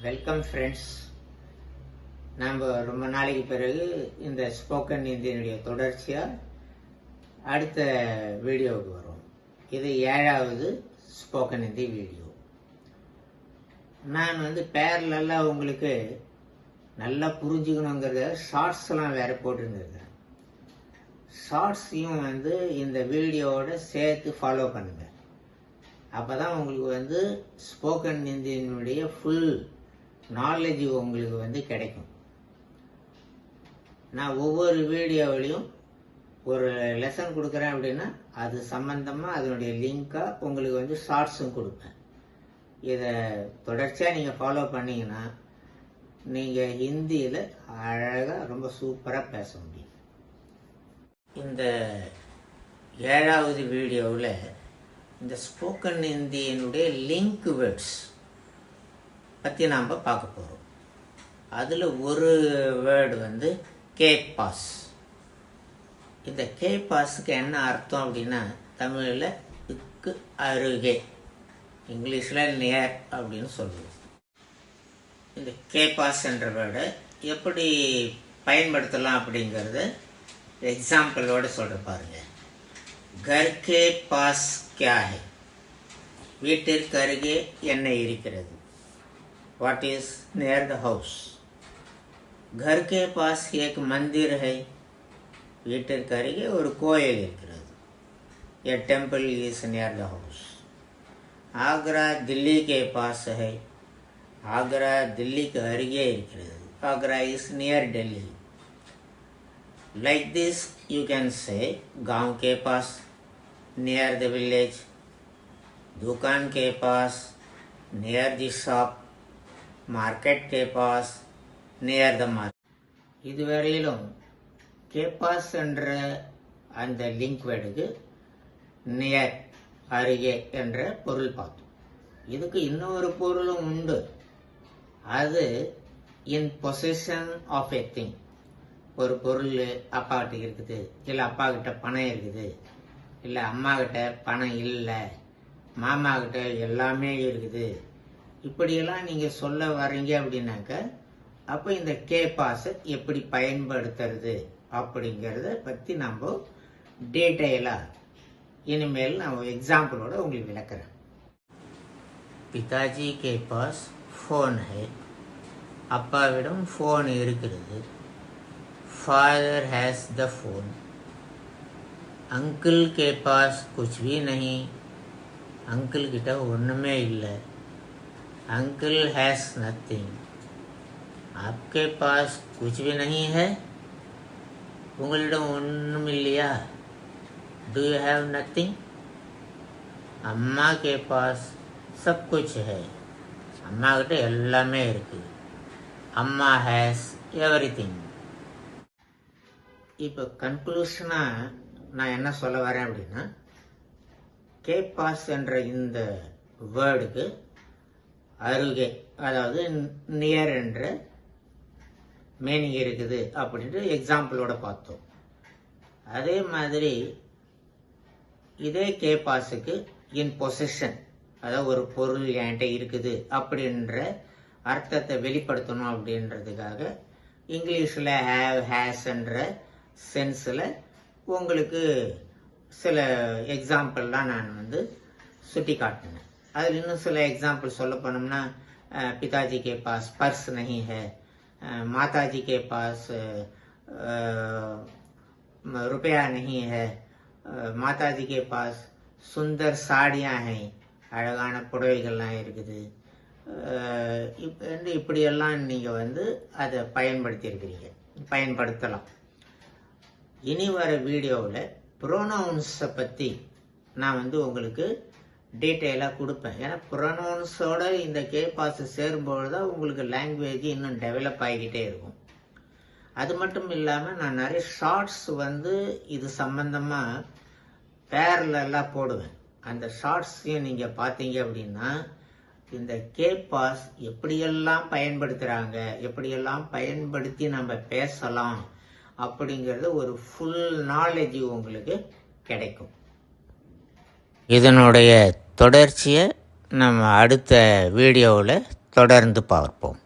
Welcome friends. நம்ம ரொம்ப நாளைக்கு பிறகு இந்த ஸ்போக்கன் இந்தியனுடைய தொடர்ச்சியாக அடுத்த வீடியோவுக்கு வரும். இது 7வது ஸ்போக்கன் ஹிந்தி வீடியோ. நான் பேரலெல்லாம் உங்களுக்கு நல்லா புரிஞ்சுக்கணுங்கிறத ஷார்ட்ஸ்லாம் வேறு போட்டுருந்துருக்கேன். ஷார்ட்ஸையும் இந்த வீடியோவோட சேர்த்து ஃபாலோ பண்ணுங்கள். அப்போ தான் உங்களுக்கு ஸ்போக்கன் ஹிந்தியினுடைய ஃபுல் நாலேஜ் உங்களுக்கு கிடைக்கும். நான் ஒவ்வொரு வீடியோவிலையும் ஒரு லெசன் கொடுக்குறேன் அப்படின்னா அது சம்பந்தமாக அதனுடைய லிங்காக உங்களுக்கு ஷார்ட்ஸும் கொடுப்பேன். இதை தொடர்ச்சியாக நீங்கள் ஃபாலோ பண்ணிங்கன்னா நீங்கள் ஹிந்தியில் அழகாக ரொம்ப சூப்பராக பேச முடியும். இந்த 7வது வீடியோவில் இந்த ஸ்போக்கன் ஹிந்தியினுடைய லிங்க் வேர்ட்ஸ் பற்றி நாம் பார்க்க போகிறோம். அதில் ஒரு வேர்டு கே பாஸ். இந்த கே பாஸுக்கு என்ன அர்த்தம் அப்படின்னா தமிழில் இக்கு அருகே, இங்கிலீஷில் நியர் அப்படின்னு சொல்லுவோம். இந்த கே பாஸ் என்ற வேர்டை எப்படி பயன்படுத்தலாம் அப்படிங்கிறத எக்ஸாம்பிளோடு சொல்கிற பாருங்க. கர் கே பாஸ் கியா ஹை, வீட்டிற்கு அருகே என்ன இருக்கிறது. What is near the house? घर के पास एक मंदिर है, வீட்டிற்கு அருகே ஒரு கோயில் இருக்கிறது. A temple is near the house. Agra Delhi के पास है, आगरा दिल्लीக்கு அருகே இருக்கிறது. Agra is near Delhi. Like this you can say गांव के पास, near the village. दुकान के पास, near the shop. मार्केट के पास, नियर द मार्केट. இதுவரையிலும் கே பாஸ் என்ற அந்த லிங்க் வேர்டுக்கு நியர், அருகே என்ற பொருள் பார்த்தோம். இதுக்கு இன்னொரு பொருளும் உண்டு. அது இன் பொசஷன் ஆஃப் எ திங். ஒரு பொருள் அப்பா கிட்ட இருக்குது, இல்லை அப்பா கிட்ட பணம் இருக்குது, இல்லை அம்மா கிட்ட பணம் இல்லை, மாமா கிட்ட எல்லாமே இருக்குது, இப்படியெல்லாம் நீங்கள் சொல்ல வர்றீங்க அப்படின்னாக்க அப்போ இந்த கே பாஸை எப்படி பயன்படுத்துறது அப்படிங்கிறத பற்றி நம்ம டீட்டெயிலாக இனிமேல் நான் எக்ஸாம்பிளோட உங்களுக்கு விளக்குறேன். பிதாஜி கே பாஸ் ஃபோன் ஹை, அப்பாவிடம் ஃபோன் இருக்கிறது. Father has the phone. Uncle கே பாஸ் குச் பி நஹி, அங்கிள் கிட்ட ஒன்றுமே இல்லை. Uncle has nothing. आपके पास कुछ भी नहीं है, உங்களிடம் ஒன்றும் இல்லையா. Do you have nothing. अम्मा के पास सब कुछ है, அம்மா கிட்ட எல்லாமே இருக்கு. அம்மா ஹேஸ் எவ்ரிதிங். இப்போ கன்க்ளூஷனாக நான் என்ன சொல்ல வரேன் அப்படின்னா, கே பாஸ் என்ற இந்த வேர்டுக்கு அருகே, அதாவது நியர் என்ற மீனிங் இருக்குது அப்படின்ட்டு எக்ஸாம்பிளோட பார்த்தோம். அதே மாதிரி இதே கே பாஸுக்கு இன் பொசஷன், அதாவது ஒரு பொருள் என்கிட்ட இருக்குது அப்படின்ற அர்த்தத்தை வெளிப்படுத்தணும் அப்படின்றதுக்காக இங்கிலீஷில் ஹேவ், ஹேஸ் என்ற சென்ஸில் உங்களுக்கு சில எக்ஸாம்பிள்லாம் நான் சுட்டி காட்டினேன். அதில் இன்னும் சில எக்ஸாம்பிள் சொல்ல போனோம்னா, पिताजी के पास पर्स नहीं है, माताजी के पास रुपया नहीं है, माताजी के पास सुंदर साड़ियाँ हैं, அழகான புடவைகள்லாம் இருக்குது. இப்படியெல்லாம் நீங்கள் அதை பயன்படுத்தியிருக்கிறீங்க, பயன்படுத்தலாம். இனி வர வீடியோவில் ப்ரோனவுன்ஸை பற்றி நான் உங்களுக்கு டீட்டெயிலாக கொடுப்பேன். ஏன்னா ப்ரொனவுன்ஸோட இந்த கே பாஸ் சேரும்பொழுது தான் உங்களுக்கு லாங்குவேஜ் இன்னும் டெவலப் ஆகிக்கிட்டே இருக்கும். அது மட்டும் இல்லாமல் நான் நிறைய ஷார்ட்ஸ் இது சம்பந்தமாக பேரலெல்லாம் போடுவேன். அந்த ஷார்ட்ஸையும் நீங்கள் பார்த்தீங்க அப்படின்னா இந்த கே பாஸ் எப்படியெல்லாம் பயன்படுத்துகிறாங்க, எப்படியெல்லாம் பயன்படுத்தி நம்ம பேசலாம் அப்படிங்கிறது ஒரு ஃபுல் நாலேஜ் உங்களுக்கு கிடைக்கும். இதனுடைய தொடர்ச்சியை நம்ம அடுத்த வீடியோவில் தொடர்ந்து பார்ப்போம்.